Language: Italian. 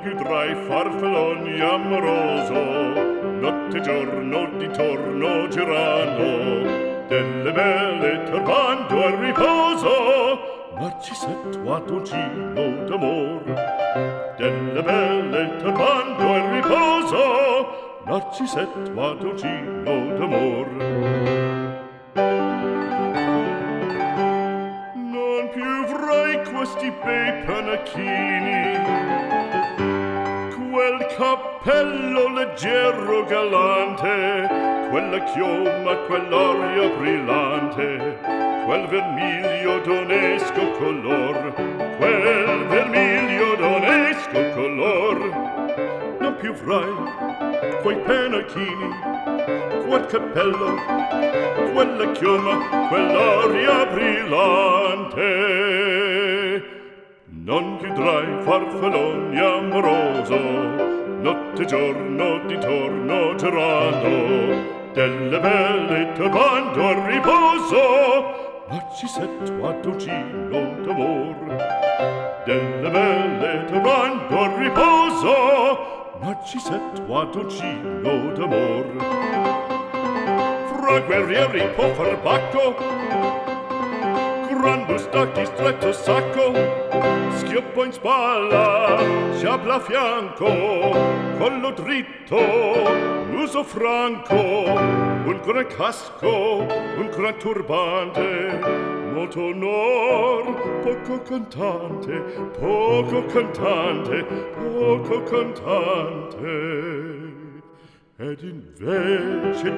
più tra i farfalloni amoroso, notte e giorno di torno girando, delle belle turbando al riposo, Narcisetto Adugino d'amor. Delle belle turbando al riposo, Narcisetto Adugino d'amor. Non più avrai questi bei panacchini, quel cappello leggero galante, quella chioma, quell'aria brillante, quel vermiglio d'onesco color, quel vermiglio d'onesco color. Non più avrai quei pennacchini, quel cappello, quella chioma, quell'aria brillante. Non più avrai farfalloni amoroso, notte e giorno di torno girando, delle belle turbando al riposo, Narcisetto Adugino d'amor. Delle belle turbando al riposo, Narcisetto Adugino d'amor. Fra guerrieri può far bacco, gran bustacchi stretto sacco, schioppo in spalla, sciabla a fianco, collo dritto, muso franco, un gran casco, un gran turbante, molto onor, poco cantante, poco cantante, poco cantante. Ed invece